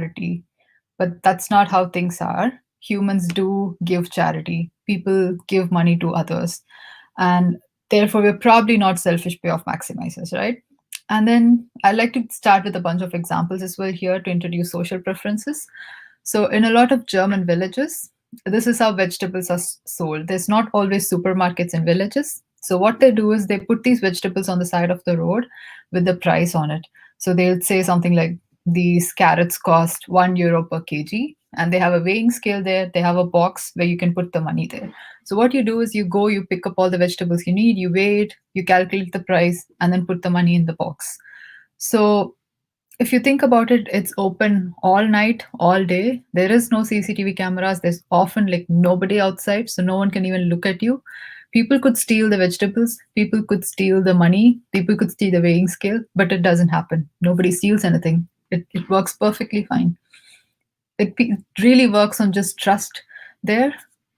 charity. But that's not how things are. Humans do give charity. People give money to others. And therefore, we're probably not selfish payoff maximizers, right? And then I like to start with a bunch of examples as well here to introduce social preferences. So, in a lot of German villages, this is how vegetables are sold. There's not always supermarkets in villages. So, what they do is they put these vegetables on the side of the road with the price on it. So, they'll say something like, these carrots cost €1 per kg, and they have a weighing scale there. They have a box where you can put the money there. So, what you do is you go, you pick up all the vegetables you need, you weigh it, you calculate the price, and then put the money in the box. So, if you think about it, it's open all night, all day. There is no CCTV cameras. There's often like nobody outside, so no one can even look at you. People could steal the vegetables, people could steal the money, people could steal the weighing scale, but it doesn't happen. Nobody steals anything. It works perfectly fine. It really works on just trust there.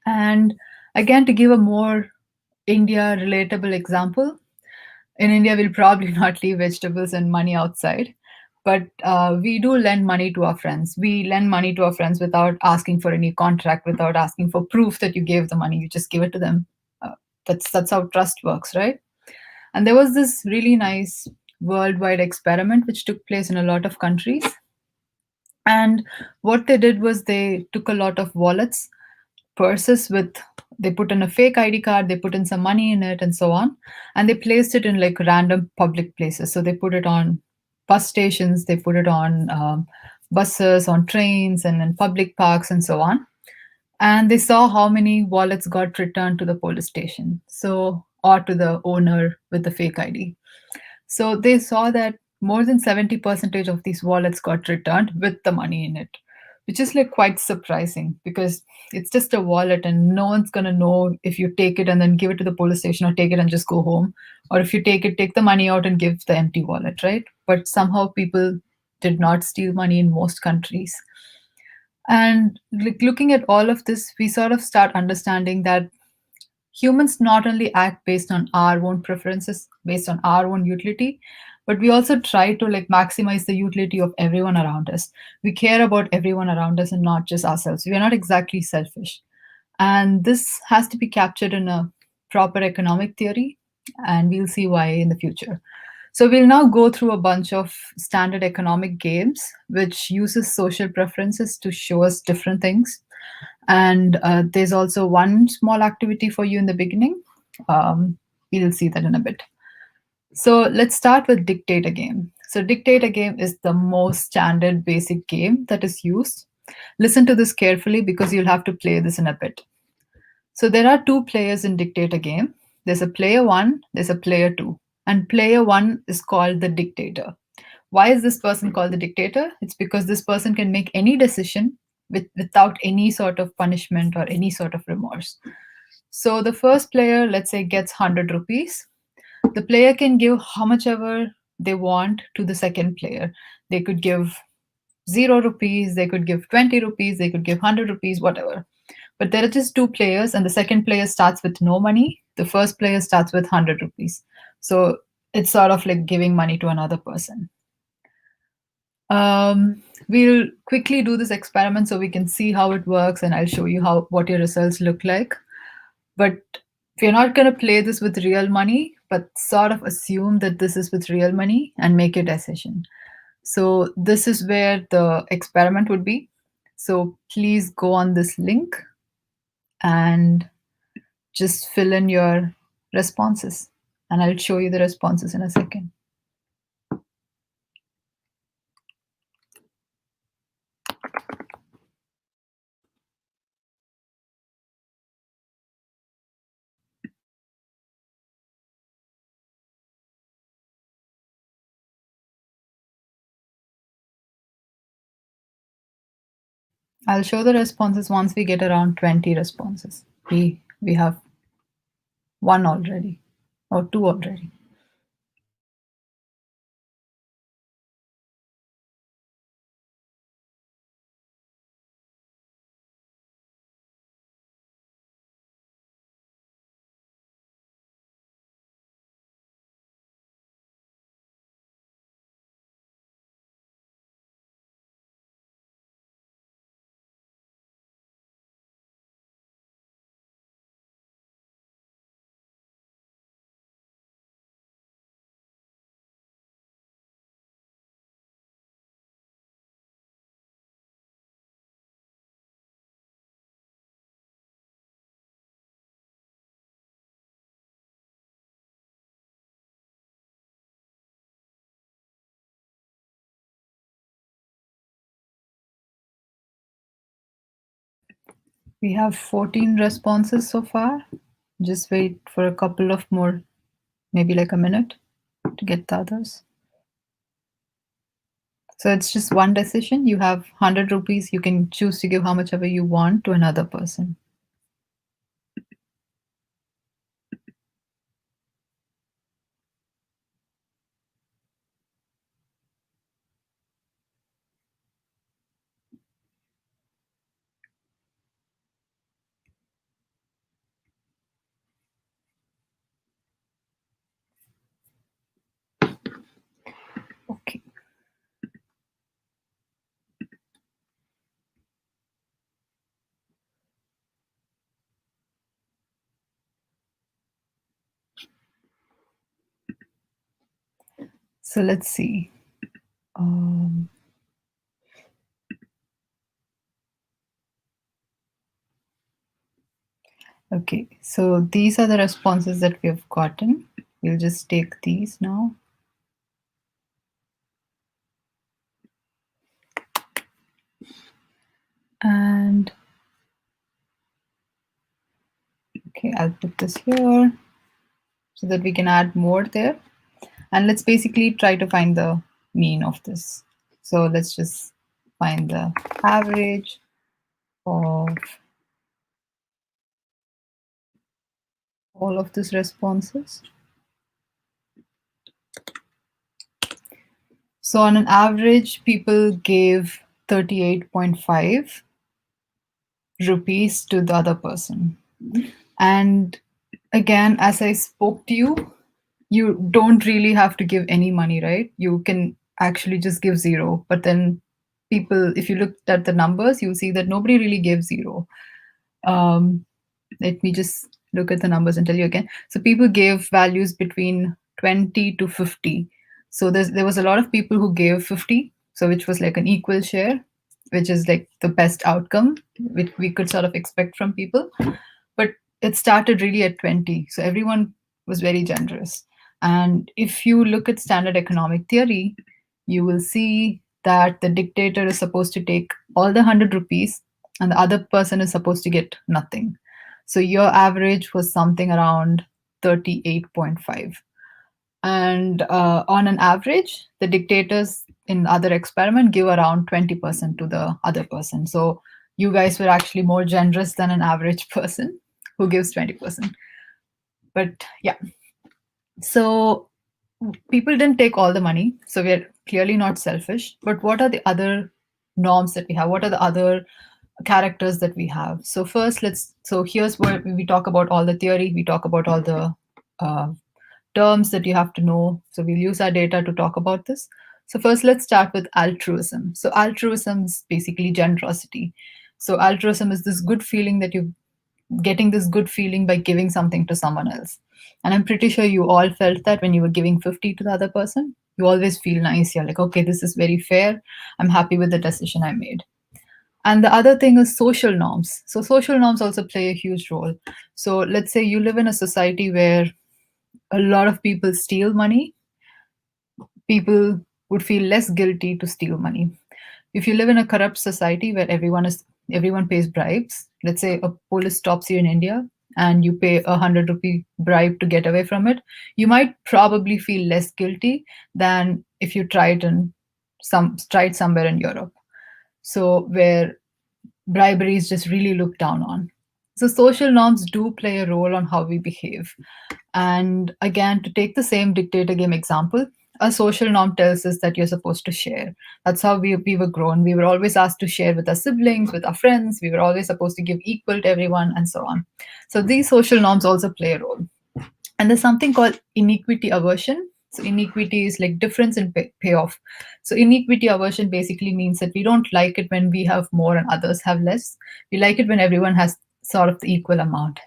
And again, to give a more India relatable example, in India, we'll probably not leave vegetables and money outside, but we do lend money to our friends. We lend money to our friends without asking for any contract, without asking for proof that you gave the money. You just give it to them. That's how trust works, right? And there was this really nice worldwide experiment which took place in a lot of countries. And what they did was they took a lot of wallets, purses with, they put in a fake ID card, they put in some money in it, and so on. And they placed it in like random public places. So they put it on bus stations, they put it on buses, on trains, and in public parks, and so on. And they saw how many wallets got returned to the police station, so, or to the owner with the fake ID. So they saw that more than 70% of these wallets got returned with the money in it, which is like quite surprising because it's just a wallet and no one's going to know if you take it and then give it to the police station or take it and just go home. Or if you take it, take the money out and give the empty wallet, right? But somehow people did not steal money in most countries. And like looking at all of this, we sort of start understanding that humans not only act based on our own preferences, based on our own utility, but we also try to like maximize the utility of everyone around us. We care about everyone around us and not just ourselves. We are not exactly selfish. And this has to be captured in a proper economic theory, and we'll see why in the future. So we'll now go through a bunch of standard economic games which uses social preferences to show us different things. And there's also one small activity for you in the beginning. We'll see that in a bit. So let's start with Dictate a Game. So Dictate a Game is the most standard basic game that is used. Listen to this carefully because you'll have to play this in a bit. So there are two players in Dictate a Game. There's a player one, there's a player two. And player one is called the dictator. Why is this person called the dictator? It's because this person can make any decision without any sort of punishment or any sort of remorse. So the first player, let's say, gets 100 rupees. The player can give how much ever they want to the second player. They could give 0 rupees, they could give 20 rupees, they could give 100 rupees, whatever. But there are just two players, and the second player starts with no money. The first player starts with 100 rupees. So it's sort of like giving money to another person. We'll quickly do this experiment so we can see how it works, and I'll show you what your results look like. But we're not going to play this with real money, but sort of assume that this is with real money and make a decision. So this is where the experiment would be. So please go on this link and just fill in your responses. And I'll show you the responses in a second. I'll show the responses once we get around 20 responses. We have one already, or two already. We have 14 responses so far. Just wait for a couple of more, maybe like a minute to get the others. So it's just one decision. You have 100 rupees. You can choose to give how much ever you want to another person. Okay. So let's see. Um, okay, so these are the responses that we have gotten. We'll just take these now. And okay, I'll put this here so that we can add more there. And let's basically try to find the mean of this. So let's just find the average of all of these responses. So on an average, people gave 38.5 rupees to the other person. And again, as I spoke to you, you don't really have to give any money, right? You can actually just give zero. But then people, if you look at the numbers, you'll see that nobody really gave zero. Um, let me just look at the numbers and tell you again. So people gave values between 20 to 50. So there was a lot of people who gave 50, so which was like an equal share, which is like the best outcome which we could sort of expect from people. But it started really at 20. So everyone was very generous. And if you look at standard economic theory, you will see that the dictator is supposed to take all the 100 rupees and the other person is supposed to get nothing. So your average was something around 38.5. And on an average, the dictators in other experiment give around 20% to the other person. So you guys were actually more generous than an average person who gives 20%. But yeah, so people didn't take all the money. So we're clearly not selfish. But what are the other norms that we have? What are the other characters that we have? So first, so here's where we talk about all the theory. We talk about all the uh, terms that you have to know. So we'll use our data to talk about this. So first, let's start with altruism. So altruism is basically generosity. So altruism is this good feeling that you're getting this good feeling by giving something to someone else. And I'm pretty sure you all felt that when you were giving 50 to the other person. You always feel nice. You're like, okay, this is very fair. I'm happy with the decision I made. And the other thing is social norms. So social norms also play a huge role. So let's say you live in a society where a lot of people steal money, people would feel less guilty to steal money. If you live in a corrupt society where everyone pays bribes, let's say a police stops you in India and you pay 100 rupee bribe to get away from it, you might probably feel less guilty than if you tried somewhere in Europe. So where bribery is just really looked down on. So social norms do play a role on how we behave. And again, to take the same dictator game example, a social norm tells us that you're supposed to share. That's how we were grown. We were always asked to share with our siblings, with our friends. We were always supposed to give equal to everyone, and so on. So these social norms also play a role. And there's something called inequity aversion. So inequity is like difference in payoff. So inequity aversion basically means that we don't like it when we have more and others have less. We like it when everyone has sort of the equal amount.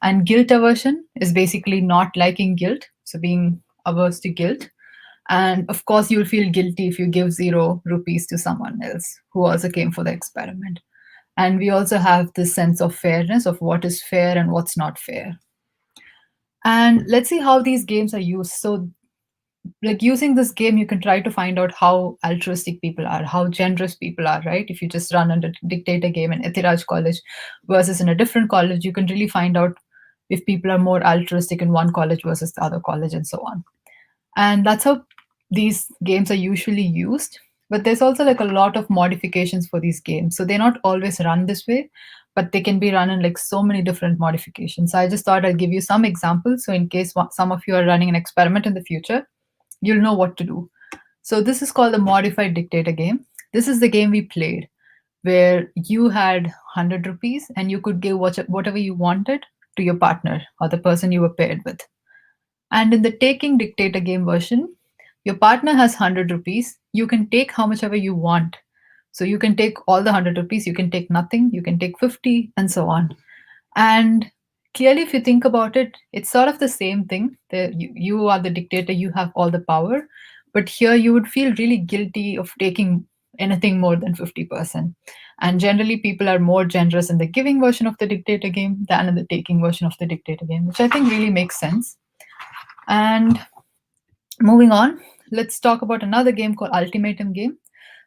And guilt aversion is basically not liking guilt, so being averse to guilt. And of course, you'll feel guilty if you give 0 rupees to someone else who also came for the experiment. And we also have this sense of fairness of what is fair and what's not fair. And let's see how these games are used. So like using this game, you can try to find out how altruistic people are, how generous people are, right? If you just run a dictator game in Ethiraj College versus in a different college, you can really find out if people are more altruistic in one college versus the other college and so on. And that's how these games are usually used. But there's also like a lot of modifications for these games, so they're not always run this way, but they can be run in like so many different modifications. So I just thought I'd give you some examples, so in case some of you are running an experiment in the future, you'll know what to do. So this is called the modified dictator game. This is the game we played where you had 100 rupees and you could give whatever you wanted to your partner or the person you were paired with. And in the taking dictator game version, your partner has 100 rupees. You can take how much ever you want. So you can take all the 100 rupees, you can take nothing, you can take 50, and so on. And clearly, if you think about it, it's sort of the same thing. You are the dictator, you have all the power. But here, you would feel really guilty of taking anything more than 50%. And generally, people are more generous in the giving version of the dictator game than in the taking version of the dictator game, which I think really makes sense. And moving on, let's talk about another game called Ultimatum Game.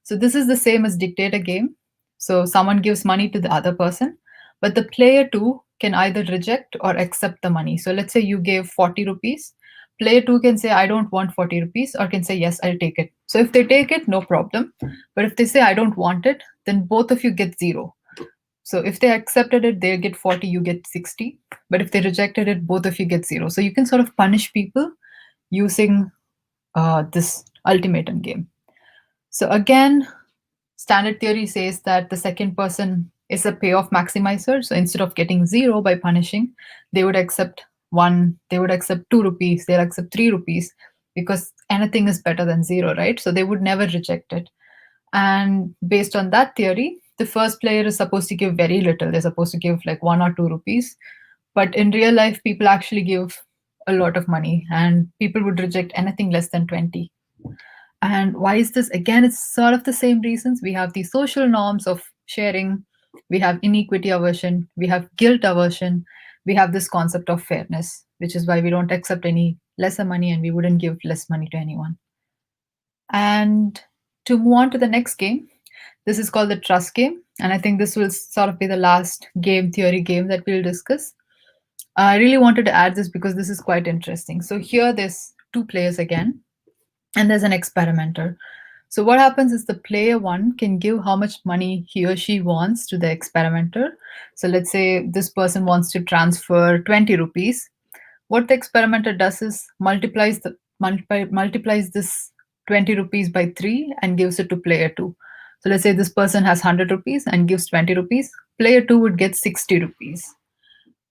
So this is the same as Dictator Game. So someone gives money to the other person, but the player two can either reject or accept the money. So let's say you gave 40 rupees. Player two can say, I don't want 40 rupees, or can say, yes, I'll take it. So if they take it, no problem. But if they say, I don't want it, then both of you get zero. So if they accepted it, they get 40, you get 60. But if they rejected it, both of you get zero. So you can sort of punish people using this ultimatum game. So again, standard theory says that the second person is a payoff maximizer. So instead of getting zero by punishing, they would accept one, they would accept 2 rupees, they'll accept 3 rupees, because anything is better than zero, right? So they would never reject it. And based on that theory, the first player is supposed to give very little. They're supposed to give like 1 or 2 rupees. But in real life, people actually give a lot of money, and people would reject anything less than 20. And why is this? Again, it's sort of the same reasons. We have the social norms of sharing, we have inequity aversion, we have guilt aversion, we have this concept of fairness, which is why we don't accept any lesser money and we wouldn't give less money to anyone. And to move on to the next game, this is called the trust game. And I think this will sort of be the last game theory game that we'll discuss. I really wanted to add this because this is quite interesting. So here there's two players again, and there's an experimenter. So what happens is the player one can give how much money he or she wants to the experimenter. So let's say this person wants to transfer 20 rupees. What the experimenter does is multiplies this 20 rupees by 3 and gives it to player 2. So let's say this person has 100 rupees and gives 20 rupees. Player 2 would get 60 rupees.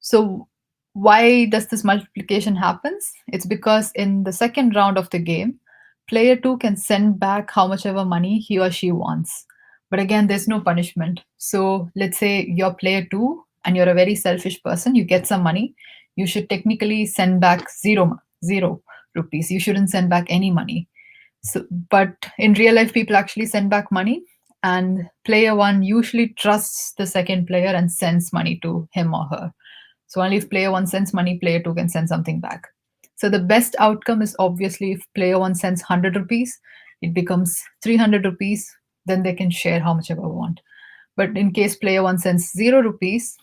So why does this multiplication happens? It's because in the second round of the game, player 2 can send back how much ever money he or she wants. But again, there's no punishment. So let's say you're player 2 and you're a very selfish person, you get some money, you should technically send back zero rupees. You shouldn't send back any money. So, but in real life, people actually send back money, and player 1 usually trusts the second player and sends money to him or her. So only if player 1 sends money, player 2 can send something back. So the best outcome is obviously if player 1 sends 100 rupees, it becomes 300 rupees, then they can share how much ever want. But in case player 1 sends 0 rupees,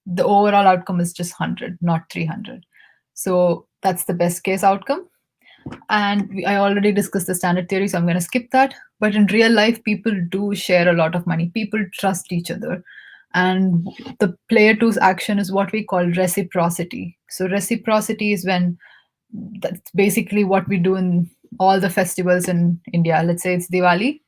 the overall outcome is just 100, not 300. So that's the best case outcome. And I already discussed the standard theory, so I'm going to skip that. But in real life, people do share a lot of money. People trust each other. And the player two's action is what we call reciprocity. So reciprocity is when, that's basically what we do in all the festivals in India. Let's say it's Diwali.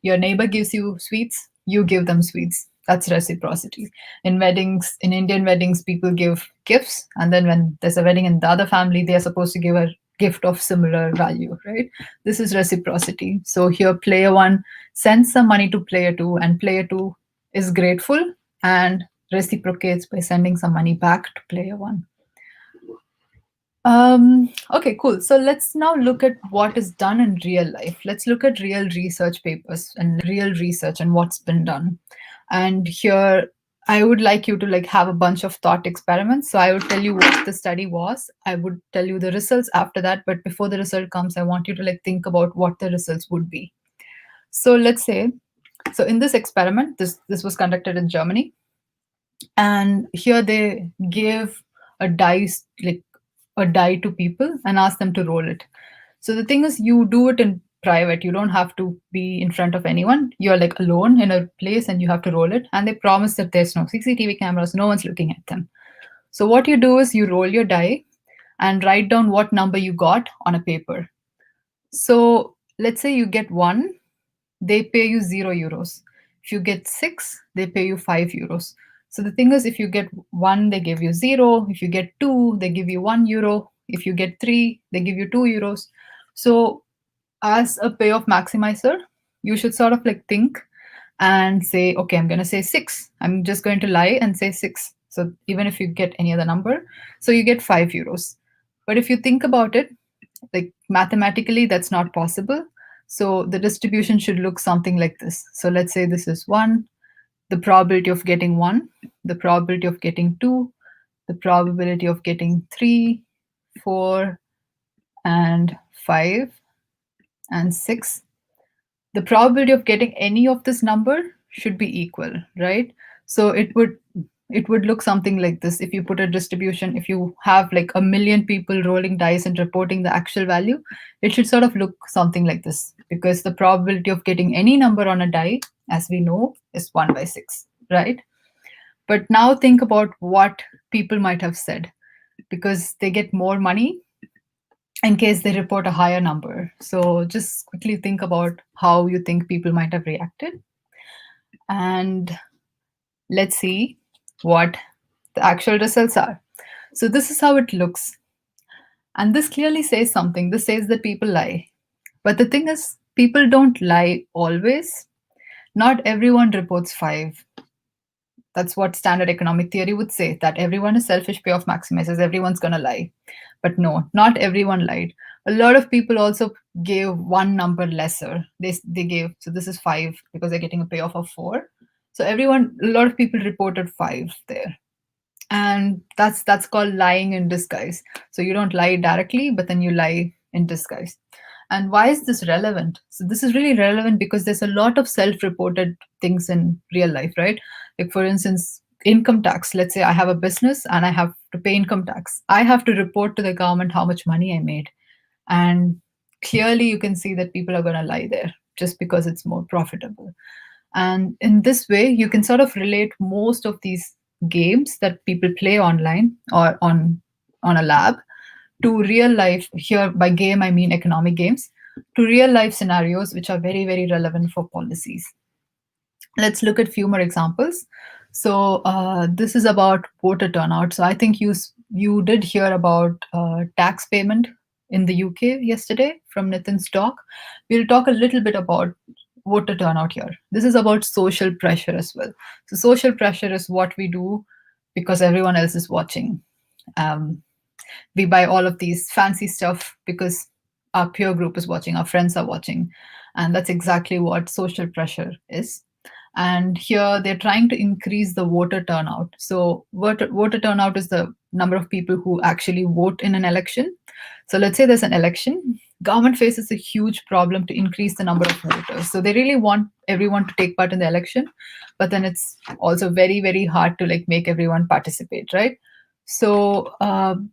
Your neighbor gives you sweets, you give them sweets. That's reciprocity. In weddings, in Indian weddings, people give gifts. And then when there's a wedding in the other family, they're supposed to give a gift of similar value, right? This is reciprocity. So here, player 1 sends some money to player 2, and player 2 is grateful and reciprocates by sending some money back to player 1. Okay, cool. So let's now look at what is done in real life. Let's look at real research papers and real research and what's been done. And here, I would like you to like have a bunch of thought experiments. So I would tell you what the study was. I would tell you the results after that. But before the result comes, I want you to like think about what the results would be. So let's say, so in this experiment, this was conducted in Germany, and here they gave a dice like a die to people and ask them to roll it. So the thing is, you do it in private. You don't have to be in front of anyone. You're like alone in a place and you have to roll it. And they promise that there's no CCTV cameras, no one's looking at them. So what you do is you roll your die and write down what number you got on a paper. So let's say you get 1, they pay you €0. If you get 6, they pay you €5. So the thing is, if you get 1, they give you 0. If you get 2, they give you €1. If you get 3, they give you €2. So as a payoff maximizer, you should sort of like think and say, okay, I'm going to say 6. I'm just going to lie and say 6. So even if you get any other number, so you get €5. But if you think about it, like mathematically, that's not possible. So the distribution should look something like this. So let's say this is 1, the probability of getting 1, the probability of getting 2, the probability of getting 3, 4, and 5, and 6. The probability of getting any of this number should be equal, right? So it would look something like this. If you put a distribution, if you have like a million people rolling dice and reporting the actual value, it should sort of look something like this, because the probability of getting any number on a die, as we know, is 1/6, right? But now think about what people might have said, because they get more money in case they report a higher number. So just quickly think about how you think people might have reacted. And let's see what the actual results are. So this is how it looks. And this clearly says something. This says that people lie. But the thing is, people don't lie always. Not everyone reports 5. That's what standard economic theory would say, that everyone is selfish payoff maximizers, everyone's going to lie. But no, not everyone lied. A lot of people also gave one number lesser. They gave, so this is 5 because they're getting a payoff of 4. So a lot of people reported 5 there. And that's called lying in disguise. So you don't lie directly, but then you lie in disguise. And why is this relevant? So this is really relevant because there's a lot of self-reported things in real life, right? Like for instance, income tax. Let's say I have a business and I have to pay income tax. I have to report to the government how much money I made. And clearly you can see that people are going to lie there just because it's more profitable. And in this way, you can sort of relate most of these games that people play online or on a lab to real life. Here by game I mean economic games, to real life scenarios which are very, very relevant for policies. Let's look at few more examples. So this is about voter turnout. So I think you did hear about tax payment in the UK yesterday from Nitin's talk. We'll talk a little bit about voter turnout here. This is about social pressure as well. So social pressure is what we do because everyone else is watching. We buy all of these fancy stuff because our peer group is watching, our friends are watching. And that's exactly what social pressure is. And here they're trying to increase the voter turnout. So voter turnout is the number of people who actually vote in an election. So let's say there's an election, government faces a huge problem to increase the number of voters. So they really want everyone to take part in the election, but then it's also very, very hard to like make everyone participate, right? So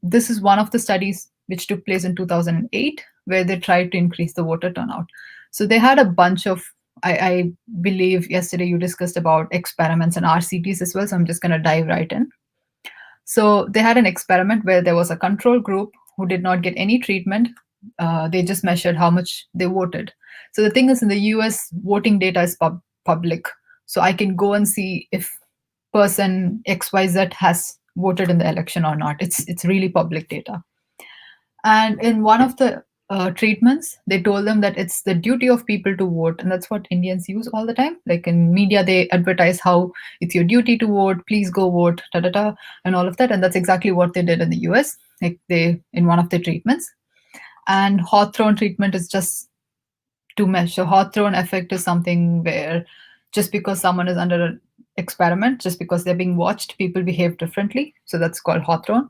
this is one of the studies which took place in 2008, where they tried to increase the voter turnout. So they had a bunch of, I believe yesterday you discussed about experiments and RCTs as well, so I'm just going to dive right in. So they had an experiment where there was a control group who did not get any treatment. They just measured how much they voted. So the thing is, in the US, voting data is public. So I can go and see if person XYZ has voted in the election or not. It's really public data. And in one of the treatments, they told them that it's the duty of people to vote. And that's what Indians use all the time. Like in media, they advertise how it's your duty to vote, please go vote, da da da, and all of that. And that's exactly what they did in the US, like they in one of the treatments. And Hawthorne treatment is just to measure. Hawthorne effect is something where just because someone is under experiment. Just because they're being watched, people behave differently. So that's called Hawthorne.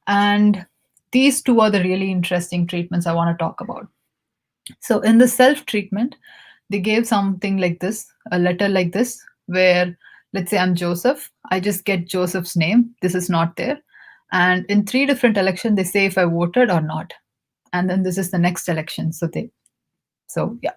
And these two are the really interesting treatments I want to talk about. So in the self treatment, they gave something like this, a letter like this, where let's say I'm Joseph, I just get Joseph's name. This is not there. And in three different elections, they say if I voted or not. And then this is the next election. So yeah.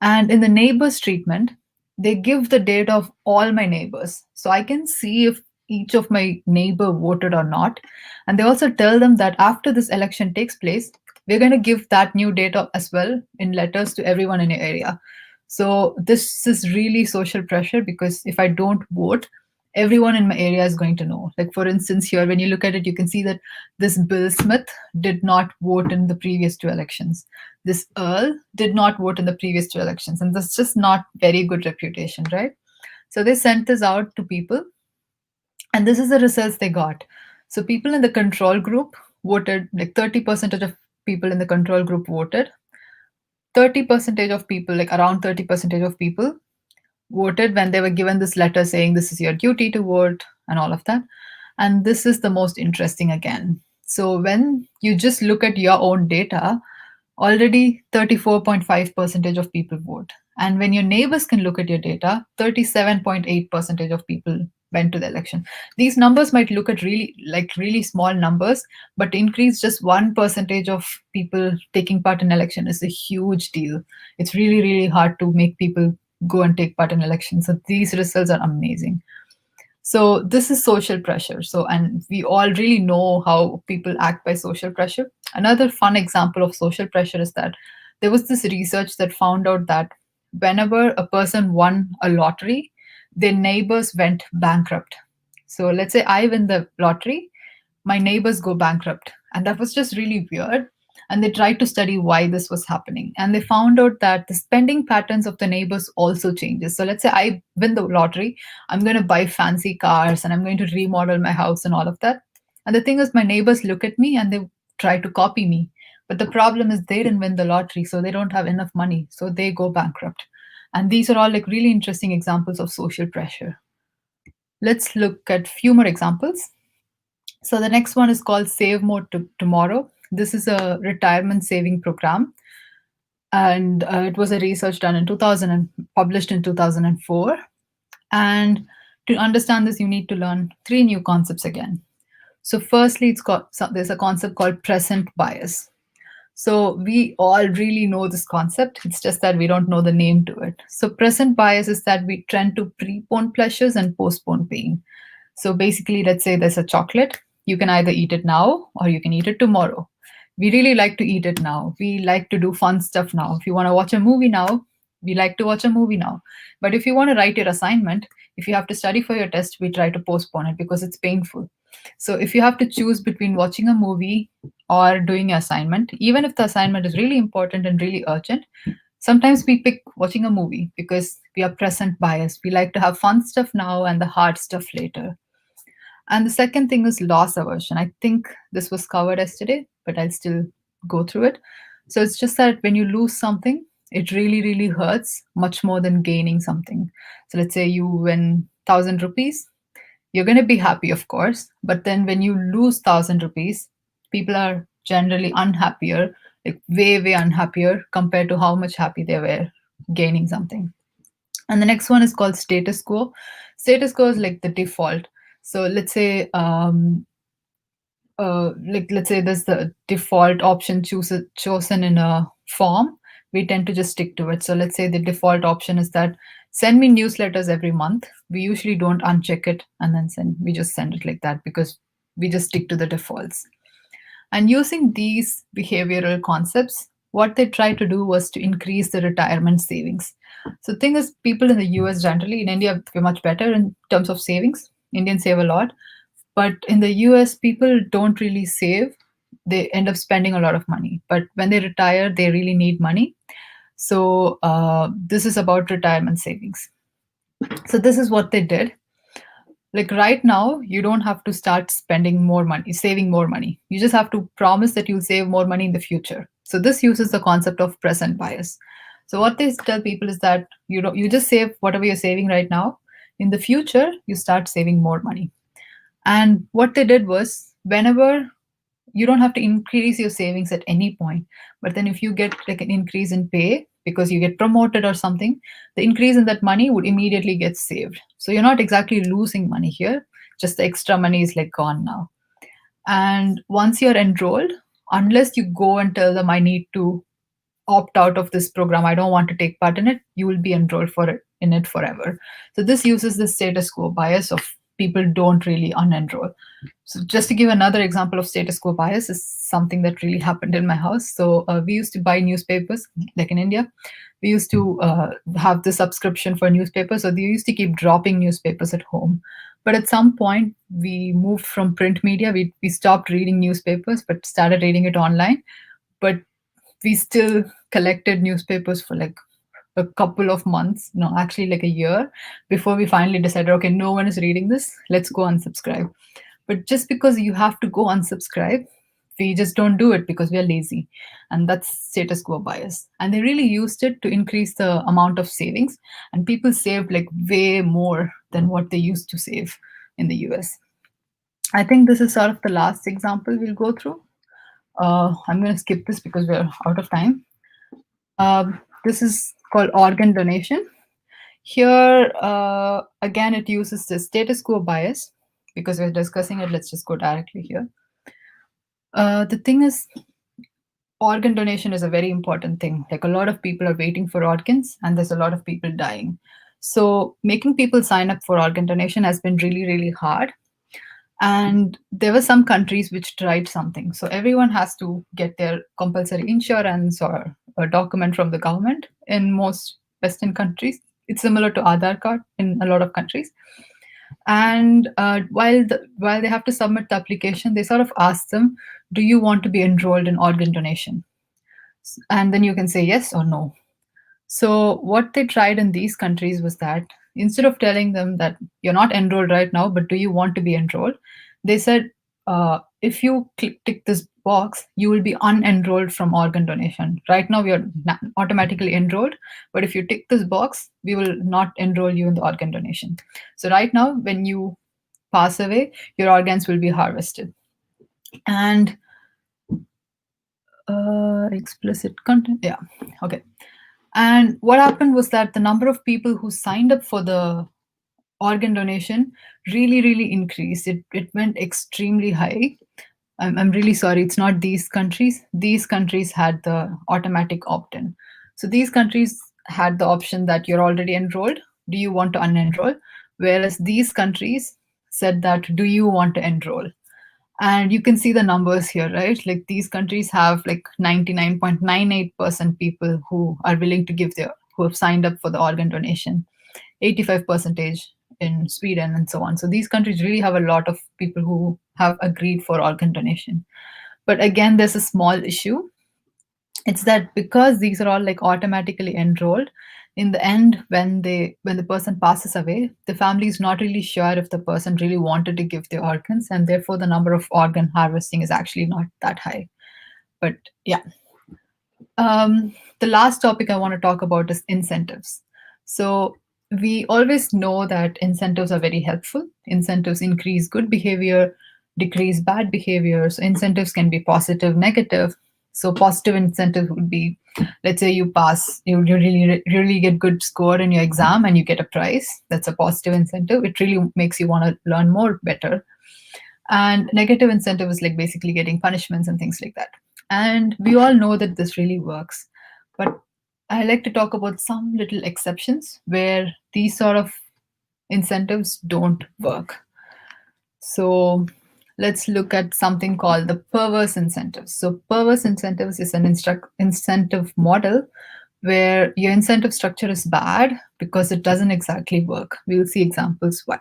And in the neighbors treatment, they give the data of all my neighbors. So I can see if each of my neighbor voted or not. And they also tell them that after this election takes place, we're going to give that new data as well in letters to everyone in your area. So this is really social pressure, because if I don't vote, everyone in my area is going to know. Like, for instance, here, when you look at it, you can see that this Bill Smith did not vote in the previous two elections. This Earl did not vote in the previous two elections. And that's just not very good reputation, right? So they sent this out to people, and this is the results they got. So people in the control group voted, like 30% of people in the control group voted. 30% of people, like around 30% of people, voted when they were given this letter saying this is your duty to vote and all of that. And this is the most interesting again. So when you just look at your own data, already 34.5% of people vote. And when your neighbors can look at your data, 37.8% of people went to the election. These numbers might look at really small numbers, but to increase just 1% of people taking part in election is a huge deal. It's really, really hard to make people go and take part in elections. So these results are amazing. So this is social pressure. So, and we all really know how people act by social pressure. Another fun example of social pressure is that there was this research that found out that whenever a person won a lottery, their neighbors went bankrupt. So let's say I win the lottery, my neighbors go bankrupt. And that was just really weird. And they tried to study why this was happening. And they found out that the spending patterns of the neighbors also changes. So let's say I win the lottery, I'm going to buy fancy cars and I'm going to remodel my house and all of that. And the thing is, my neighbors look at me and they try to copy me. But the problem is they didn't win the lottery, so they don't have enough money. So they go bankrupt. And these are all like really interesting examples of social pressure. Let's look at few more examples. So the next one is called Save More Tomorrow. This is a retirement saving program, and it was a research done in 2000 and published in 2004. And to understand this, you need to learn three new concepts again. So firstly, there's a concept called present bias. So we all really know this concept. It's just that we don't know the name to it. So present bias is that we tend to prepone pleasures and postpone pain. So basically, let's say there's a chocolate. You can either eat it now or you can eat it tomorrow. We really like to eat it now. We like to do fun stuff now. If you want to watch a movie now, we like to watch a movie now. But if you want to write your assignment, if you have to study for your test, we try to postpone it because it's painful. So if you have to choose between watching a movie or doing your assignment, even if the assignment is really important and really urgent, sometimes we pick watching a movie because we are present biased. We like to have fun stuff now and the hard stuff later. And the second thing is loss aversion. I think this was covered yesterday, but I'll still go through it. So it's just that when you lose something, it really, really hurts much more than gaining something. So let's say you win 1,000 rupees, you're going to be happy, of course. But then when you lose 1,000 rupees, people are generally unhappier, like way, way unhappier compared to how much happy they were gaining something. And the next one is called status quo. Status quo is like the default. So let's say let's say there's the default option chosen in a form, we tend to just stick to it. So let's say the default option is that send me newsletters every month. We usually don't uncheck it and then we just send it like that because we just stick to the defaults. And using these behavioral concepts, what they tried to do was to increase the retirement savings. So the thing is, people in the US generally, in India, we're much better in terms of savings. Indians save a lot. But in the US, people don't really save. They end up spending a lot of money. But when they retire, they really need money. So this is about retirement savings. So this is what they did. Like right now, you don't have to start spending more money, saving more money. You just have to promise that you'll save more money in the future. So this uses the concept of present bias. So what they tell people is that you just save whatever you're saving right now. in the future, you start saving more money. And what they did was, whenever you don't have to increase your savings at any point, but then if you get like an increase in pay because you get promoted or something, the increase in that money would immediately get saved. So you're not exactly losing money here, just the extra money is like gone now. And once you're enrolled, unless you go and tell them I need to opt out of this program, I don't want to take part in it, you will be enrolled for it in it forever. So this uses the status quo bias of people don't really unenroll. So just to give another example of status quo bias is something that really happened in my house. So we used to buy newspapers, like in India. We used to have the subscription for newspapers. So they used to keep dropping newspapers at home. But at some point, we moved from print media. We stopped reading newspapers, but started reading it online. But we still collected newspapers for like a couple of months, no, actually like a year, before we finally decided, okay, no one is reading this, let's go unsubscribe. But just because you have to go unsubscribe, we just don't do it because we are lazy. And that's status quo bias. And they really used it to increase the amount of savings. And people saved like way more than what they used to save in the US. I think this is sort of the last example we'll go through. I'm going to skip this because we're out of time. This is called organ donation. Here, again, it uses the status quo bias. Because we're discussing it, let's just go directly here. The thing is, organ donation is a very important thing. Like a lot of people are waiting for organs, and there's a lot of people dying. So making people sign up for organ donation has been really, really hard. And there were some countries which tried something. So everyone has to get their compulsory insurance or a document from the government in most Western countries. It's similar to Aadhaar card in a lot of countries. And while they have to submit the application, they sort of ask them, do you want to be enrolled in organ donation? And then you can say yes or no. So what they tried in these countries was that instead of telling them that you're not enrolled right now, but do you want to be enrolled? They said, if you tick this box, you will be unenrolled from organ donation. Right now, we are automatically enrolled, but if you tick this box, we will not enroll you in the organ donation. So right now, when you pass away, your organs will be harvested. And explicit content, yeah, okay. And what happened was that the number of people who signed up for the organ donation really, really increased. It went extremely high. I'm really sorry, it's not these countries. These countries had the automatic opt-in. So these countries had the option that you're already enrolled. Do you want to unenroll? Whereas these countries said that, do you want to enroll? And you can see the numbers here, right? Like these countries have like 99.98% people who are willing to who have signed up for the organ donation, 85% in Sweden and so on. So these countries really have a lot of people who have agreed for organ donation. But again, there's a small issue. It's that because these are all like automatically enrolled, in the end, when the person passes away, the family is not really sure if the person really wanted to give their organs, and therefore the number of organ harvesting is actually not that high. But yeah. The last topic I want to talk about is incentives. So we always know that incentives are very helpful. Incentives increase good behavior, decrease bad behavior. So incentives can be positive, negative. So positive incentive would be, let's say you pass, you really get good score in your exam and you get a prize. That's a positive incentive. It really makes you want to learn more better. And negative incentive is like basically getting punishments and things like that. And we all know that this really works. But I like to talk about some little exceptions where these sort of incentives don't work. So let's look at something called the perverse incentives. So perverse incentives is an incentive model where your incentive structure is bad because it doesn't exactly work. We'll see examples why.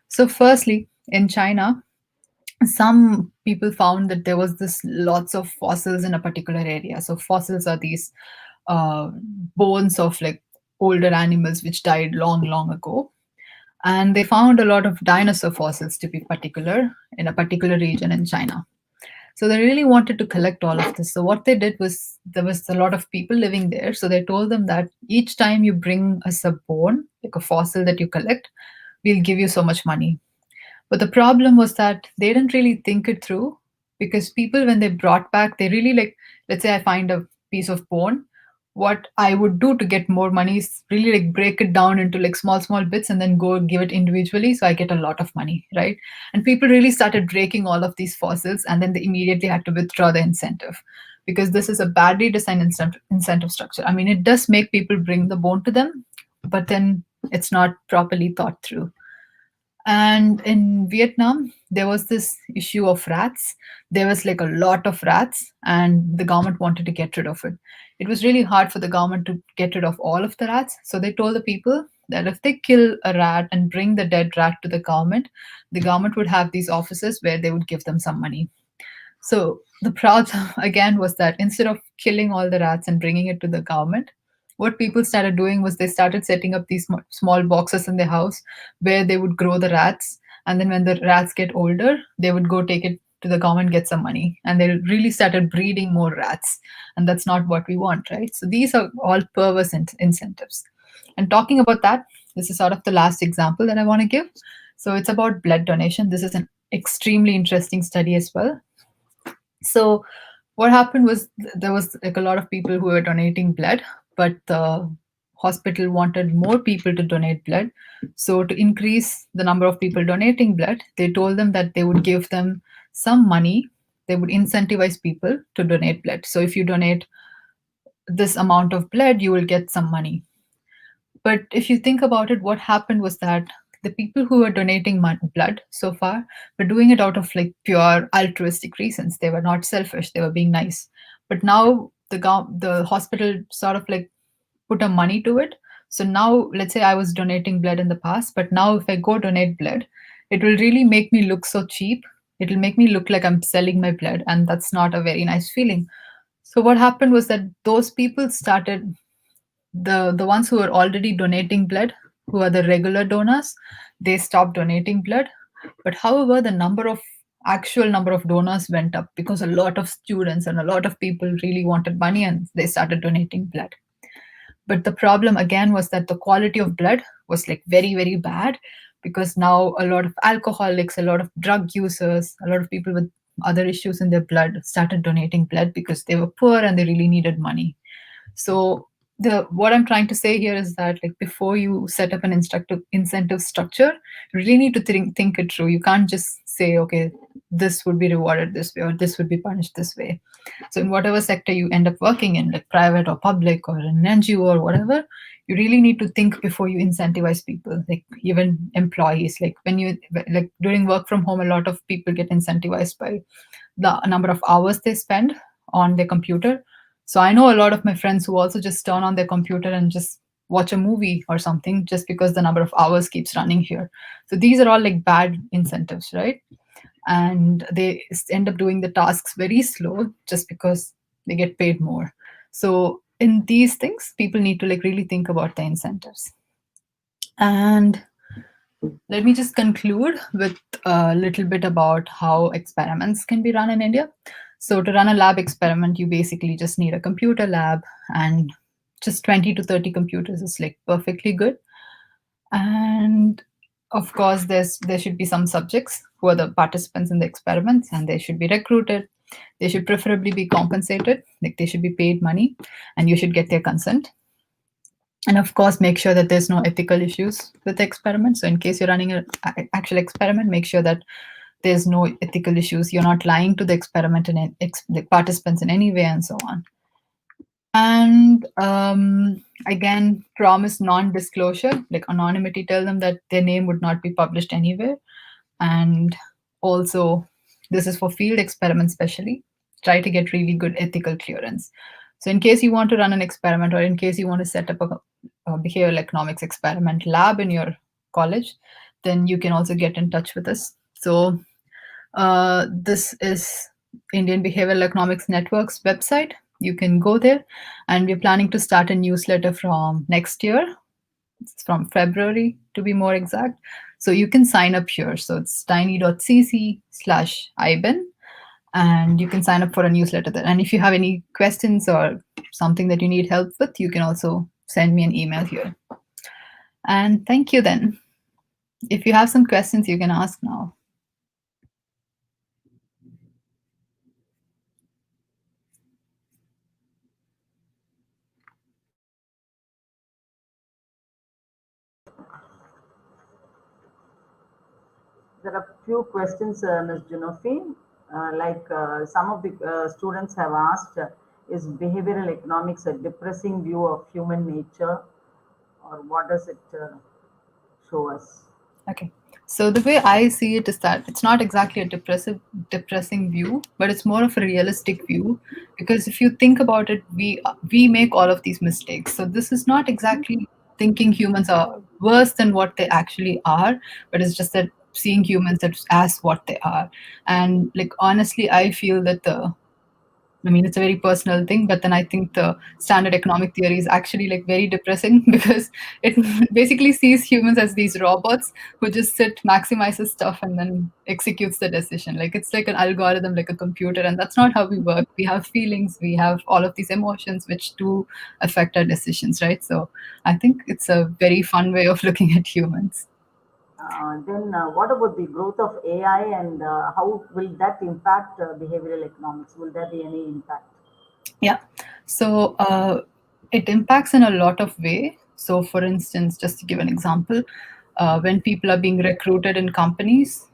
So firstly, in China, some people found that there was this lots of fossils in a particular area. So fossils are these bones of like older animals which died long, long ago. And they found a lot of dinosaur fossils to be particular in a particular region in China. So they really wanted to collect all of this. So what they did was, there was a lot of people living there. So they told them that each time you bring us a bone, like a fossil that you collect, we'll give you so much money. But the problem was that they didn't really think it through, because people, when they brought back, they really like, let's say I find a piece of bone. What I would do to get more money is really like break it down into like small, small bits and then go give it individually. So I get a lot of money, right? And people really started breaking all of these fossils, and then they immediately had to withdraw the incentive, because this is a badly designed incentive structure. I mean, it does make people bring the bone to them, but then it's not properly thought through. And in Vietnam, there was this issue of rats. There was like a lot of rats, and the government wanted to get rid of it. It was really hard for the government to get rid of all of the rats. So they told the people that if they kill a rat and bring the dead rat to the government would have these offices where they would give them some money. So the problem again was that instead of killing all the rats and bringing it to the government, what people started doing was they started setting up these small boxes in their house where they would grow the rats. And then when the rats get older, they would go take it to the government, get some money, and they really started breeding more rats. And that's not what we want, right? So these are all perverse incentives. And talking about that, this is sort of the last example that I want to give. So it's about blood donation. This is an extremely interesting study as well. So what happened was, there was like a lot of people who were donating blood, but the hospital wanted more people to donate blood. So to increase the number of people donating blood, they told them that they would give them some money. They would incentivize people to donate blood. So if you donate this amount of blood, you will get some money. But if you think about it, what happened was that the people who were donating blood so far were doing it out of like pure altruistic reasons. They were not selfish. They were being nice. But now the hospital sort of like put a money to it. So now, let's say I was donating blood in the past, but now if I go donate blood, it will really make me look so cheap. It will make me look like I'm selling my blood, and that's not a very nice feeling. So what happened was that those people started, the ones who are already donating blood, who are the regular donors, they stopped donating blood. But however, the actual number of donors went up, because a lot of students and a lot of people really wanted money, and they started donating blood. But the problem again was that the quality of blood was like very, very bad, because now a lot of alcoholics, a lot of drug users, a lot of people with other issues in their blood started donating blood because they were poor and they really needed money. So the what I'm trying to say here is that, like, before you set up an incentive structure, you really need to think it through. You can't just say, okay, this would be rewarded this way or this would be punished this way. So in whatever sector you end up working in, like private or public or an NGO or whatever, you really need to think before you incentivize people, like even employees. Like when you, like during work from home, a lot of people get incentivized by the number of hours they spend on their computer. So I know a lot of my friends who also just turn on their computer and just watch a movie or something just because the number of hours keeps running here. So these are all like bad incentives, right? And they end up doing the tasks very slow just because they get paid more. So in these things, people need to like really think about the incentives. And let me just conclude with a little bit about how experiments can be run in India. So to run a lab experiment, you basically just need a computer lab, and just 20 to 30 computers is like perfectly good. And of course, there should be some subjects who are the participants in the experiments, and they should be recruited. They should preferably be compensated, like they should be paid money, and you should get their consent. And of course, make sure that there's no ethical issues with the experiment. So in case you're running an actual experiment, make sure that there's no ethical issues. You're not lying to the experiment and the participants in any way, and so on. And again, promise non-disclosure, like anonymity. Tell them that their name would not be published anywhere. And also, this is for field experiments especially. Try to get really good ethical clearance. So in case you want to run an experiment, or in case you want to set up a behavioral economics experiment lab in your college, then you can also get in touch with us. So this is Indian Behavioral Economics Network's website. You can go there, and we're planning to start a newsletter from next year. It's from February to be more exact. So you can sign up here. So it's tiny.cc/IBIN. and you can sign up for a newsletter there. And if you have any questions or something that you need help with, you can also send me an email here. And thank you then. If you have some questions, you can ask now. There are few questions, Ms. Junofi. Some of the students have asked, is behavioral economics a depressing view of human nature, or what does it show us? Okay. So the way I see it is that it's not exactly a depressing view, but it's more of a realistic view. Because if you think about it, we make all of these mistakes. So this is not exactly thinking humans are worse than what they actually are, but it's just that seeing humans as what they are. And like honestly, I feel that I mean, it's a very personal thing, but then I think the standard economic theory is actually like very depressing because it basically sees humans as these robots who just sit, maximizes stuff, and then executes the decision. Like it's like an algorithm, like a computer, and that's not how we work. We have feelings, we have all of these emotions which do affect our decisions, right? So I think it's a very fun way of looking at humans. Then, what about the growth of AI and how will that impact behavioral economics? Will there be any impact? Yeah. So it impacts in a lot of way. So for instance, just to give an example, when people are being recruited in companies,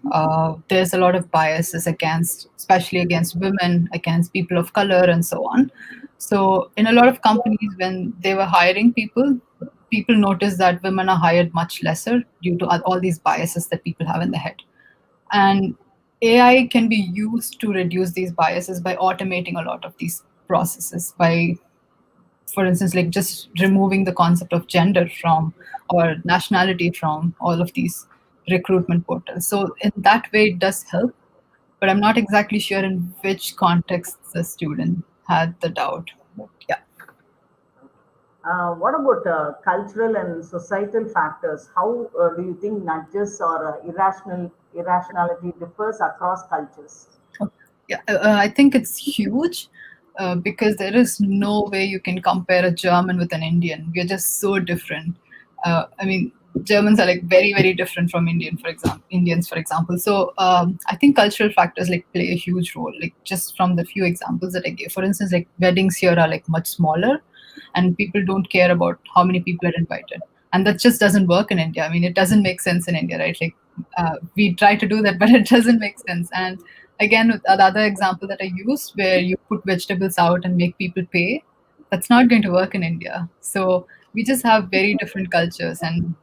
there's a lot of biases against, especially against women, against people of color, and so on. So in a lot of companies, when they were hiring people, people noticed that women are hired much lesser due to all these biases that people have in their head. And AI can be used to reduce these biases by automating a lot of these processes, by, for instance, like just removing the concept of gender from or nationality from all of these recruitment portals. So in that way it does help, but I'm not exactly sure in which context the student had the doubt. But yeah. What about cultural and societal factors? How do you think nudges or irrationality differs across cultures? Yeah, I think it's huge because there is no way you can compare a German with an Indian. We're just so different. I mean, Germans are like very, very different from Indians, for example. So I think cultural factors like play a huge role. Like just from the few examples that I gave, for instance, like weddings here are like much smaller, and people don't care about how many people are invited, and that just doesn't work in India. I mean, it doesn't make sense in India, right? Like we try to do that, but it doesn't make sense. And again, with the other example that I used, where you put vegetables out and make people pay, that's not going to work in India. So we just have very different cultures, and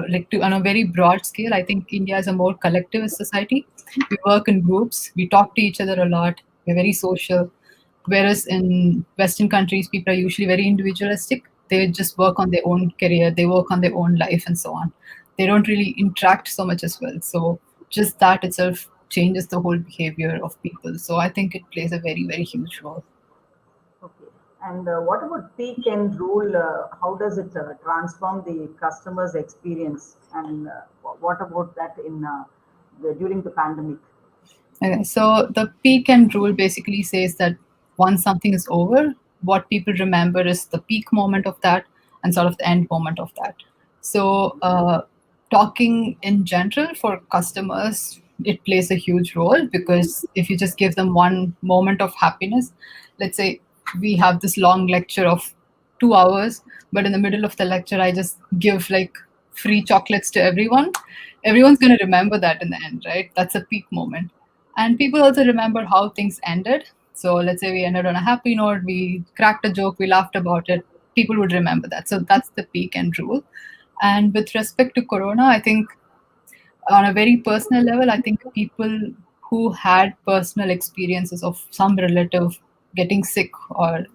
like to on a very broad scale, I think India is a more collectivist society. We work in groups, we talk to each other a lot, we're very social. Whereas in Western countries, people are usually very individualistic. They just work on their own career, they work on their own life, and so on. They don't really interact so much as well. So just that itself changes the whole behavior of people. So I think it plays a very, very huge role. Okay. And what about peak and rule? How does it transform the customer's experience? And what about that during the pandemic? Okay, so the peak and rule basically says that once something is over, what people remember is the peak moment of that and sort of the end moment of that. So, talking in general for customers, it plays a huge role because if you just give them one moment of happiness, let's say we have this long lecture of 2 hours, but in the middle of the lecture, I just give like free chocolates to everyone. Everyone's going to remember that in the end, right? That's a peak moment. And people also remember how things ended. So let's say we ended on a happy note, we cracked a joke, we laughed about it. People would remember that. So that's the peak and rule. And with respect to Corona, I think on a very personal level, I think people who had personal experiences of some relative getting sick or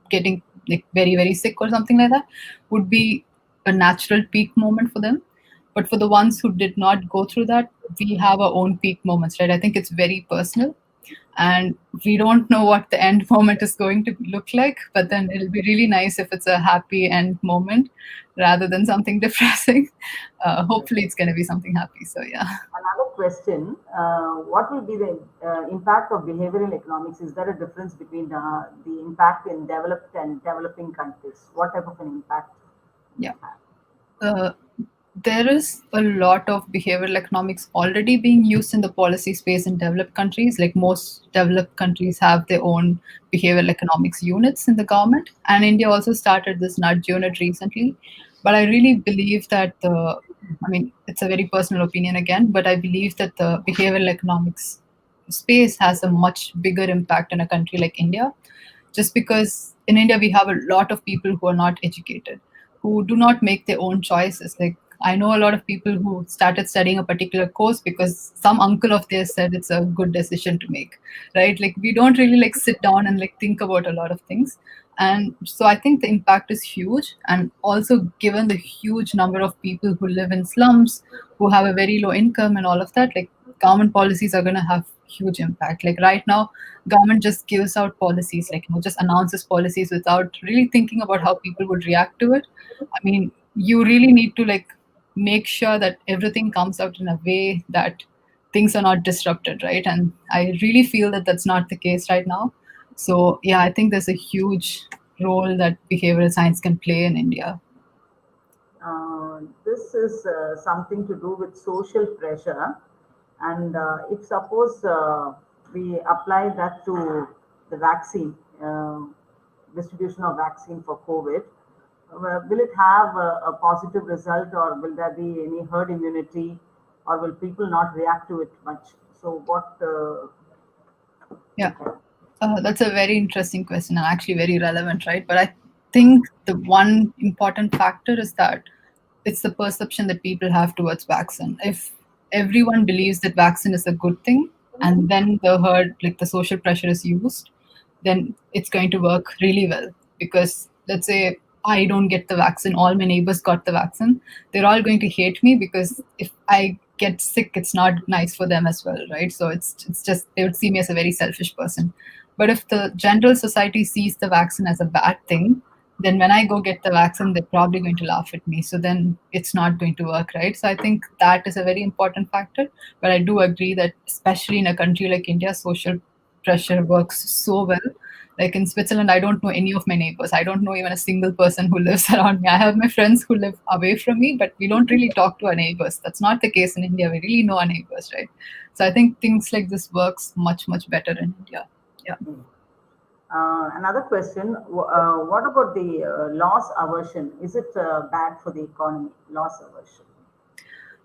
getting like very, very sick or something like that would be a natural peak moment for them. But for the ones who did not go through that, we have our own peak moments, right? I think it's very personal. And we don't know what the end moment is going to look like, but then it'll be really nice if it's a happy end moment rather than something depressing. Hopefully it's going to be something happy, so yeah. Another question, what will be the impact of behavioral economics? Is there a difference between the impact in developed and developing countries? What type of an impact? Yeah. uh, there is a lot of behavioral economics already being used in the policy space in developed countries. Like most developed countries have their own behavioral economics units in the government, and India also started this nudge unit recently. But I really believe that I mean, it's a very personal opinion again, but I believe that the behavioral economics space has a much bigger impact in a country like India, just because in India we have a lot of people who are not educated, who do not make their own choices. Like I know a lot of people who started studying a particular course because some uncle of theirs said it's a good decision to make, right? Like we don't really like sit down and like think about a lot of things. And so I think the impact is huge. And also given the huge number of people who live in slums, who have a very low income and all of that, like government policies are going to have huge impact. Like right now, government just gives out policies, like just announces policies without really thinking about how people would react to it. I mean, you really need to like make sure that everything comes out in a way that things are not disrupted, right? And I really feel that that's not the case right now. So yeah, I think there's a huge role that behavioral science can play in India. This is something to do with social pressure, and if suppose we apply that to the vaccine, distribution of vaccine for COVID, will it have a positive result, or will there be any herd immunity, or will people not react to it much? So, what Yeah. That's a very interesting question and actually very relevant, right? But I think the one important factor is that it's the perception that people have towards vaccine. If everyone believes that vaccine is a good thing, and then the herd, like the social pressure is used, then it's going to work really well. Because let's say I don't get the vaccine, all my neighbors got the vaccine, they're all going to hate me because if I get sick, it's not nice for them as well, right? So it's just they would see me as a very selfish person. But if the general society sees the vaccine as a bad thing, then when I go get the vaccine, they're probably going to laugh at me. So then it's not going to work, right? So I think that is a very important factor. But I do agree that, especially in a country like India, social pressure works so well. Like in Switzerland, I don't know any of my neighbors. I don't know even a single person who lives around me. I have my friends who live away from me, but we don't really talk to our neighbors. That's not the case in India. We really know our neighbors, right? So I think things like this works much, much better in India. Yeah. another question? What about the loss aversion? Is it bad for the economy? Loss aversion.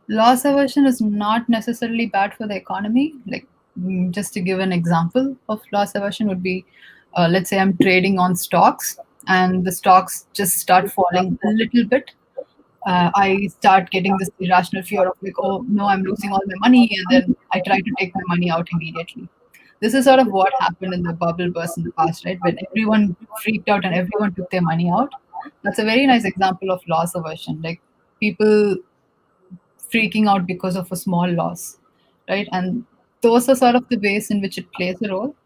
Loss aversion is not necessarily bad for the economy. Like, just to give an example of loss aversion would be, let's say I'm trading on stocks and the stocks just start falling a little bit. I start getting this irrational fear of like, oh no, I'm losing all my money, and then I try to take my money out immediately. This is sort of what happened in the bubble burst in the past, right? When everyone freaked out and everyone took their money out. That's a very nice example of loss aversion. Like people freaking out because of a small loss, right? And those are sort of the ways in which it plays a role.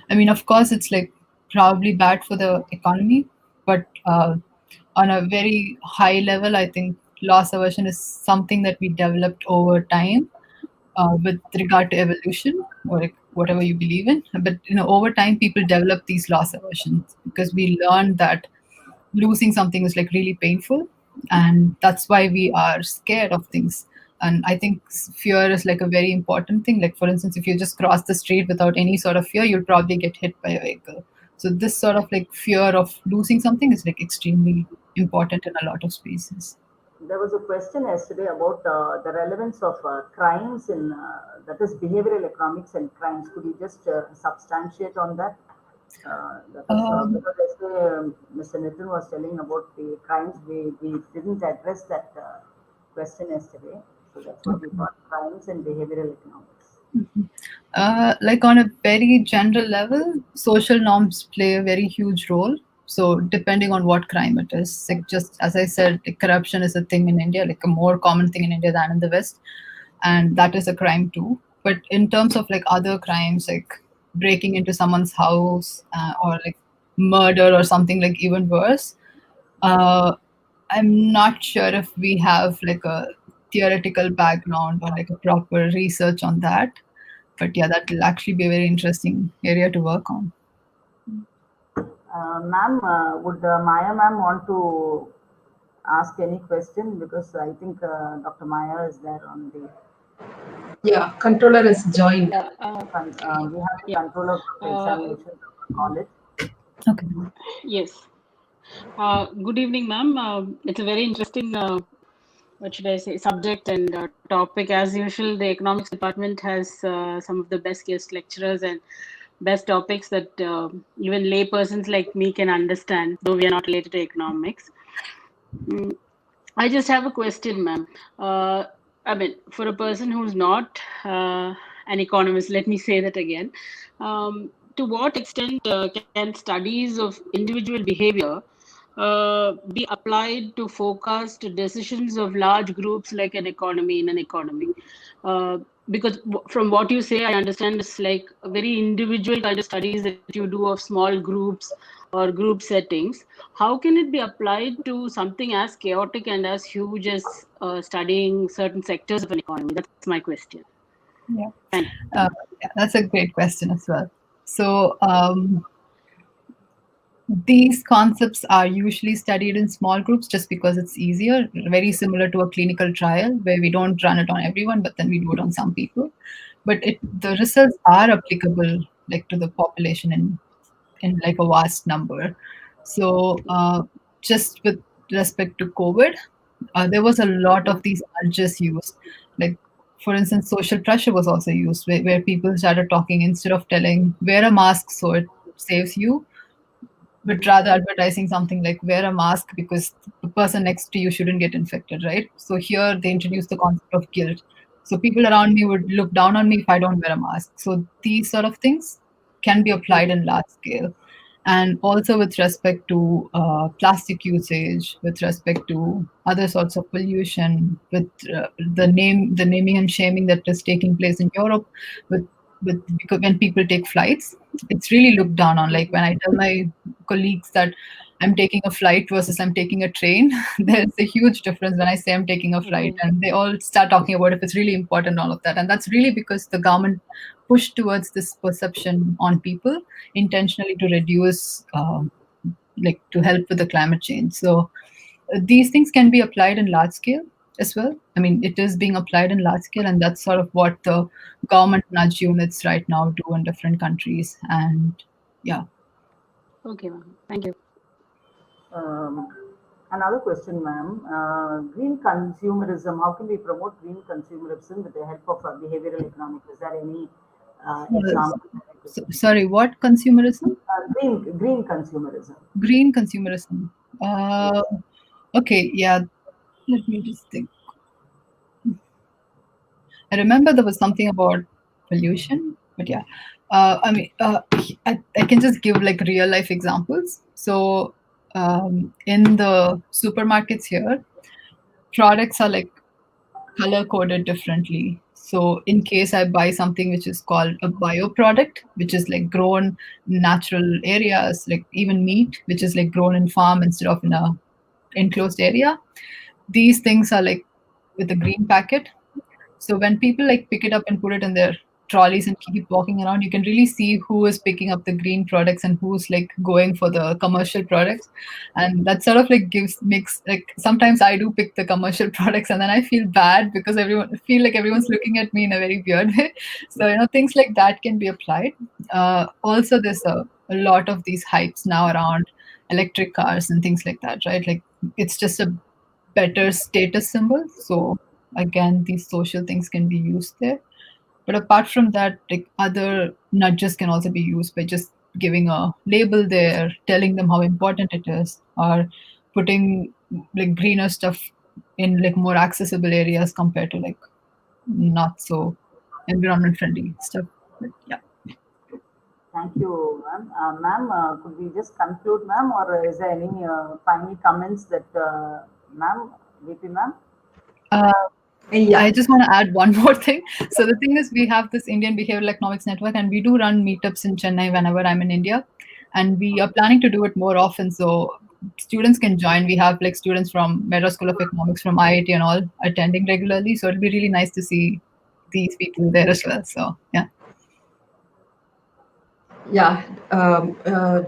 I mean, of course, it's like probably bad for the economy, but on a very high level, I think loss aversion is something that we developed over time with regard to evolution or like whatever you believe in. But over time, people develop these loss aversions because we learned that losing something is like really painful, and that's why we are scared of things. And I think fear is like a very important thing. Like for instance, if you just cross the street without any sort of fear, you'll probably get hit by a vehicle. So this sort of like fear of losing something is like extremely important in a lot of spaces. There was a question yesterday about the relevance of crimes in that is behavioral economics and crimes. Could you just substantiate on that? That is um, because yesterday Mr. Nitin was telling about the crimes. We didn't address that question yesterday, so that's what we okay. got crimes and behavioral economics. Like on a very general level, social norms play a very huge role. So depending on what crime it is, like just as I said, like corruption is a thing in India, like a more common thing in India than in the West, and that is a crime too. But in terms of like other crimes, like breaking into someone's house or like murder or something like even worse. Uh, I'm not sure if we have like a theoretical background or like a proper research on that. But yeah, that will actually be a very interesting area to work on. Ma'am, would Maya ma'am want to ask any question? Because I think Dr. Maya is there on the Yeah, controller is joined. Yeah, we have the yeah. controller from the examinations of the college. Okay. Yes. Good evening, ma'am. It's a very interesting, what should I say, subject and topic. As usual, the economics department has some of the best guest lecturers and best topics that even laypersons like me can understand, though we are not related to economics. Mm, I just have a question, ma'am. Uh, I mean, for a person who's not an economist, let me say that again. To what extent can studies of individual behavior be applied to forecast decisions of large groups like an economy in an economy? Uh, because from what you say, I understand it's like a very individual kind of studies that you do of small groups or group settings. How can it be applied to something as chaotic and as huge as studying certain sectors of an economy? That's my question. Yeah. Thank you. Yeah, that's a great question as well. So, these concepts are usually studied in small groups just because it's easier, very similar to a clinical trial where we don't run it on everyone, but then we do it on some people. But the results are applicable like to the population in like a vast number. So, just with respect to COVID, there was a lot of these nudges used. Like, for instance, social pressure was also used, where people started talking instead of telling wear a mask so it saves you, but rather advertising something like wear a mask because the person next to you shouldn't get infected, right? So here they introduced the concept of guilt. So people around me would look down on me if I don't wear a mask. So these sort of things can be applied in large scale. And also with respect to plastic usage, with respect to other sorts of pollution, with the naming and shaming that is taking place in Europe, with because when people take flights, it's really looked down on. Like when I tell my colleagues that I'm taking a flight versus I'm taking a train, there's a huge difference when I say I'm taking a flight, Okay. and they all start talking about if it's really important, all of that. And that's really because the government pushed towards this perception on people intentionally to reduce, like to help with the climate change. So these things can be applied in large scale as well. I mean, it is being applied in large scale, and that's sort of what the government nudge units right now do in different countries. And yeah. Okay, ma'am. Thank you. Um, Another question, ma'am. Green consumerism. How can we promote green consumerism with the help of behavioral economics? Is there any example that I could give? Sorry, what consumerism? Green consumerism. Green consumerism. Yes. Okay, yeah. Let me just think. I remember there was something about pollution, but yeah. I mean, I can just give like real life examples. So, in the supermarkets here, products are like color coded differently. So, in case I buy something which is called a bio product, which is like grown in natural areas, like even meat, which is like grown in farm instead of in a enclosed area, these things are like with a green packet. So when people like pick it up and put it in their trolleys and keep walking around, you can really see who is picking up the green products and who's like going for the commercial products. And that sort of like makes like sometimes I do pick the commercial products and then I feel bad because everyone's looking at me in a very weird way. So things like that can be applied. Also, there's a lot of these hypes now around electric cars and things like that, right? Like it's just a better status symbol. So again, these social things can be used there. But apart from that, like other nudges can also be used by just giving a label there, telling them how important it is, or putting like greener stuff in like more accessible areas compared to like not so environment friendly stuff. But yeah. Thank you, ma'am. Ma'am, could we just conclude, ma'am, or is there any final comments that, ma'am, VP, ma'am? Uh, Yeah. I just want to add one more thing. So the thing is, we have this Indian Behavioral Economics Network, and we do run meetups in Chennai whenever I'm in India, and we are planning to do it more often. So students can join. We have like students from Mehra School of Economics, from IIT, and all attending regularly. So it'll be really nice to see these people there as well. So yeah. Yeah,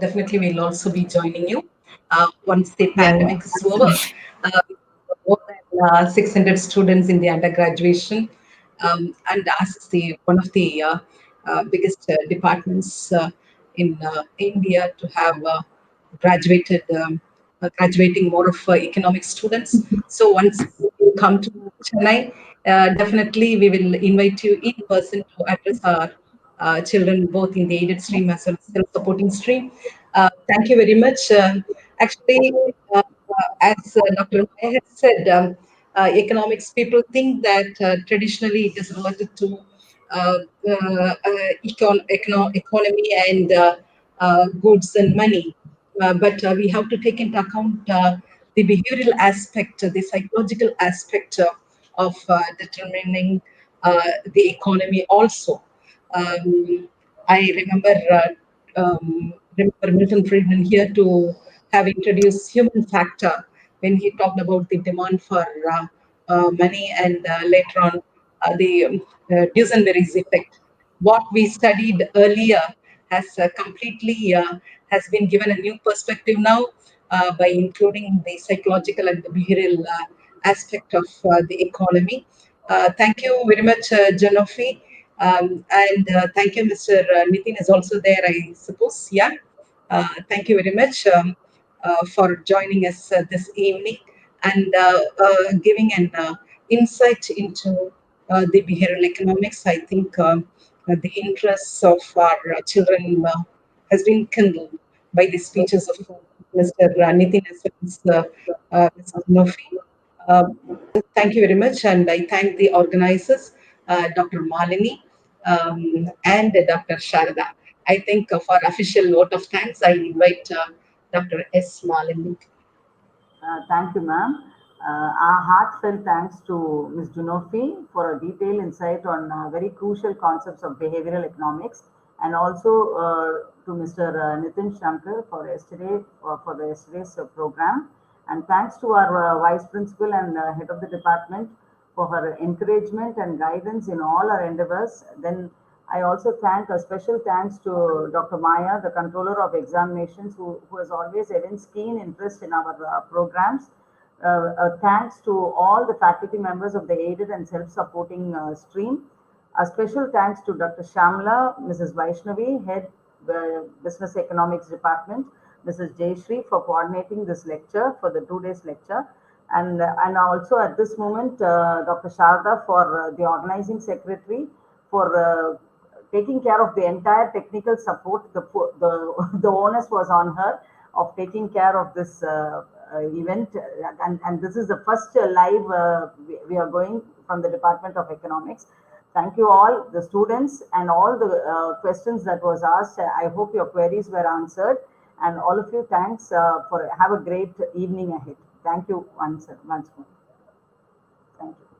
definitely we'll also be joining you once the Yeah, pandemic is over. absolutely. More than 600 students in the undergraduation, and as the one of the biggest departments in India to have graduating more of economic students. So once you come to Chennai, definitely we will invite you in person to address our children both in the aided stream as well as self-supporting stream. Thank you very much. Actually, as Dr. Maya has said, economics people think that traditionally it is related to economy and goods and money. But we have to take into account the behavioral aspect, the psychological aspect of determining the economy also. Um, I remember Milton Friedman here to have introduced human factor when he talked about the demand for money and later on the Duesenberry's effect. What we studied earlier has completely has been given a new perspective now by including the psychological and the behavioral aspect of the economy. Thank you very much, Janofi. And thank you, Mr. Nitin is also there, I suppose. Yeah. Thank you very much for joining us this evening and giving an insight into the behavioral economics. I think the interests of our children has been kindled by the speeches of Mr. Nitin as well as Mr. Nofi. Um, Thank you very much, and I thank the organizers, Dr. Malini and Dr. Sharda. I think for official vote of thanks, I invite Dr. S. Malini. Thank you, ma'am. Our heartfelt thanks to Ms. Junofi for a detailed insight on very crucial concepts of behavioral economics, and also to Mr. Nitin Shankar for the yesterday's program. And thanks to our vice principal and head of the department for her encouragement and guidance in all our endeavors. Then I also thank a special thanks to Dr. Maya, the controller of examinations, who has always evinced keen interest in our programs. Thanks to all the faculty members of the aided and self-supporting stream. A special thanks to Dr. Shamla, Mrs. Vaishnavi, Head Business Economics Department, Mrs. Jayashree for coordinating this lecture for the 2 days lecture. And also at this moment, Dr. Sharda for the organizing secretary for taking care of the entire technical support. The onus was on her of taking care of this event, and this is the first live we are going from the Department of Economics. Thank you all, the students, and all the questions that was asked. I hope your queries were answered, and all of you, thanks for have a great evening ahead. Thank you once more. Thank you.